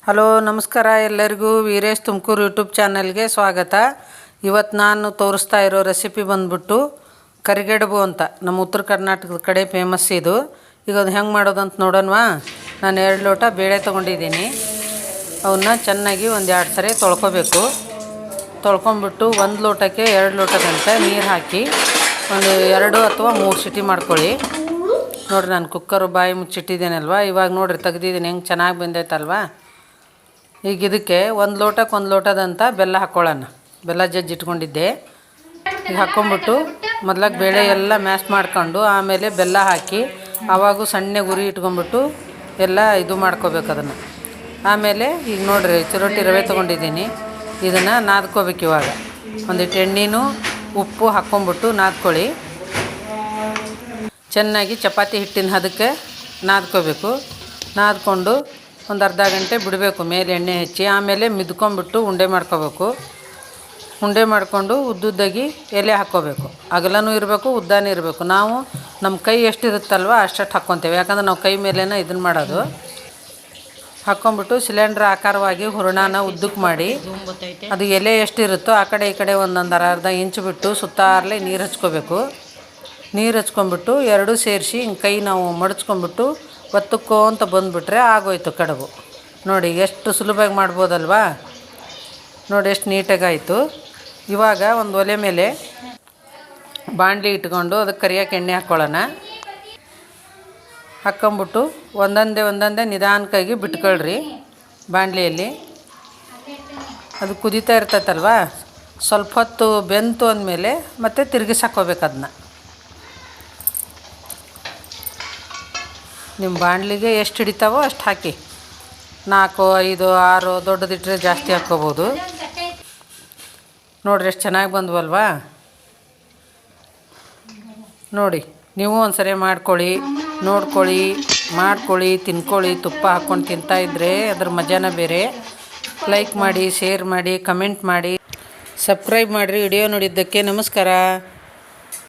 Hello ನಮಸ್ಕಾರ ಎಲ್ಲರಿಗೂ Veeresh Tumakuru YouTube ಚಾನಲ್ಗೆ ಸ್ವಾಗತ. ಇವತ್ತು ನಾನು ತೋರಿಸ್ತಾ ಇರೋ ರೆಸಿಪಿ ಬಂದ್ಬಿಟ್ಟು ಕರಿಗಡುಬು ಅಂತ ನಮ್ಮ ಉತ್ತರ ಕರ್ನಾಟಕದ ಕಡೆ ಫೇಮಸ್ ಇದು. ಈಗ ಅದು ಹೆಂಗೆ ಮಾಡೋದಂತ ನೋಡೋಣವಾ. ನಾನು 2 ಲೋಟ ಬೇಳೆ ತೊಗೊಂಡಿದ್ದೀನಿ. ಅವನ್ನ ಚೆನ್ನಾಗಿ ಒಂದು 2 ಸರಿ ತೊಳ್ಕೊಬೇಕು. ತೊಳ್ಕೊಂಬಿಟ್ಟು 1 ಲೋಟಕ್ಕೆ 2 ಲೋಟದಂತೆ ನೀರು ಹಾಕಿ ಒಂದು 2 ಅಥವಾ 3 ಸಿಟಿ ಮಾಡ್ಕೊಳ್ಳಿ. ನೋಡಿರಿ ನಾನು ಕುಕ್ಕರು ಬಾಯಿ ಮುಚ್ಚಿಟ್ಟಿದ್ದೇನಲ್ವ. ಇವಾಗ ನೋಡಿರಿ ತೆಗ್ದಿದ್ದೀನಿ ಹೆಂಗೆ ಚೆನ್ನಾಗಿ ಬಂದೈತಲ್ವ. ಈಗ ಇದಕ್ಕೆ 1 ಲೋಟಕ್ಕೆ 1 ಲೋಟದಂತ ಬೆಲ್ಲ ಹಾಕ್ಕೊಳ್ಳೋಣ. ಬೆಲ್ಲ ಜಜ್ಜಿ ಇಟ್ಕೊಂಡಿದ್ದೆ. ಈಗ ಹಾಕ್ಕೊಂಬಿಟ್ಟು ಮೊದ್ಲಾಗಿ ಬೇಳೆ ಎಲ್ಲ ಮ್ಯಾಶ್ ಮಾಡ್ಕೊಂಡು ಆಮೇಲೆ ಬೆಲ್ಲ ಹಾಕಿ ಆವಾಗೂ ಸಣ್ಣ ಗುರಿ ಇಟ್ಕೊಂಬಿಟ್ಟು ಎಲ್ಲ ಇದು ಮಾಡ್ಕೋಬೇಕು ಅದನ್ನು. ಆಮೇಲೆ ಈಗ ನೋಡಿರಿ ಚಿರೋಟಿ ರವೆ ತೊಗೊಂಡಿದ್ದೀನಿ. ಇದನ್ನು ನಾದ್ಕೋಬೇಕು. ಇವಾಗ ಒಂದಿಟ್ಟು ಎಣ್ಣೆನೂ ಉಪ್ಪು ಹಾಕ್ಕೊಂಬಿಟ್ಟು ನಾದ್ಕೊಳ್ಳಿ. ಚೆನ್ನಾಗಿ ಚಪಾತಿ ಹಿಟ್ಟಿನ ಹದಕ್ಕೆ ನಾದ್ಕೋಬೇಕು. ನಾದ್ಕೊಂಡು ಒಂದು ಅರ್ಧ ಗಂಟೆ ಬಿಡಬೇಕು ಮೇಲೆ ಎಣ್ಣೆ ಹಚ್ಚಿ. ಆಮೇಲೆ ಮಿದ್ಕೊಂಬಿಟ್ಟು ಉಂಡೆ ಮಾಡ್ಕೋಬೇಕು. ಉಂಡೆ ಮಾಡಿಕೊಂಡು ಉದ್ದುದ್ದಾಗಿ ಎಲೆ ಹಾಕ್ಕೋಬೇಕು. ಅಗಲನೂ ಇರಬೇಕು ಉದ್ದನೂ ಇರಬೇಕು. ನಾವು ನಮ್ಮ ಕೈ ಎಷ್ಟಿರುತ್ತಲ್ವ ಅಷ್ಟು ಹಾಕ್ಕೊತೇವೆ. ಯಾಕಂದ್ರೆ ನಾವು ಕೈ ಮೇಲೇ ಇದನ್ನು ಮಾಡೋದು. ಹಾಕ್ಕೊಂಬಿಟ್ಟು ಸಿಲಿಂಡ್ರ್ ಆಕಾರವಾಗಿ ಹೂರಣನ ಉದ್ದಕ್ಕೆ ಮಾಡಿ ಅದು ಎಲೆ ಎಷ್ಟಿರುತ್ತೋ ಆ ಕಡೆ ಈ ಕಡೆ ಒಂದೊಂದು ಅರ್ಧ ಇಂಚು ಬಿಟ್ಟು ಸುತ್ತಾರಲೆ ನೀರು ಹಚ್ಕೋಬೇಕು. ನೀರು ಹಚ್ಕೊಂಬಿಟ್ಟು ಎರಡೂ ಸೇರಿಸಿ ಹಿಂಗೆ ಕೈ ನಾವು ಮಡಚ್ಕೊಂಬಿಟ್ಟು ಒತ್ತಕ್ಕೋ ಅಂತ ಬಂದುಬಿಟ್ರೆ ಆಗೋಯ್ತು ಕಡುಬು. ನೋಡಿ ಎಷ್ಟು ಸುಲಭವಾಗಿ ಮಾಡ್ಬೋದಲ್ವಾ. ನೋಡಿ ಎಷ್ಟು ನೀಟಾಗಾಯಿತು. ಇವಾಗ ಒಂದು ಒಲೆ ಮೇಲೆ ಬಾಣಲಿ ಇಟ್ಕೊಂಡು ಅದಕ್ಕೆ ಕರಿಯೋಕೆ ಎಣ್ಣೆ ಹಾಕ್ಕೊಳ್ಳೋಣ. ಹಾಕ್ಕೊಂಬಿಟ್ಟು ಒಂದೊಂದೇ ನಿಧಾನಕ್ಕಾಗಿ ಬಿಟ್ಕೊಳ್ರಿ. ಬಾಣಲಿಯಲ್ಲಿ ಅದು ಕುದೀತಾ ಇರ್ತೈತಲ್ವ. ಸ್ವಲ್ಪ ಹೊತ್ತು ಬೆಂತು ಅಂದಮೇಲೆ ಮತ್ತೆ ತಿರುಗಿಸಿ ಹಾಕ್ಕೋಬೇಕು ಅದನ್ನ. ನಿಮ್ಮ ಬಾಣಲಿಗೆ ಎಷ್ಟು ಹಿಡಿತಾವೋ ಅಷ್ಟು ಹಾಕಿ. 4, 5, 6 ದೊಡ್ಡದಿಟ್ಟರೆ ಜಾಸ್ತಿ ಹಾಕ್ಕೋಬೋದು. ನೋಡಿರಿ ಎಷ್ಟು ಚೆನ್ನಾಗಿ ಬಂದ್ವಲ್ವಾ. ನೋಡಿ ನೀವು ಒಂದು ಸರಿ ಮಾಡ್ಕೊಳ್ಳಿ, ಮಾಡ್ಕೊಳ್ಳಿ, ತಿನ್ಕೊಳ್ಳಿ. ತುಪ್ಪ ಹಾಕ್ಕೊಂಡು ತಿಂತಾಯಿದ್ರೆ ಅದ್ರ ಮಜಾನೇ ಬೇರೆ. ಲೈಕ್ ಮಾಡಿ, ಶೇರ್ ಮಾಡಿ, ಕಮೆಂಟ್ ಮಾಡಿ, ಸಬ್ಸ್ಕ್ರೈಬ್ ಮಾಡಿರಿ. ವಿಡಿಯೋ ನೋಡಿದ್ದಕ್ಕೆ ನಮಸ್ಕಾರ.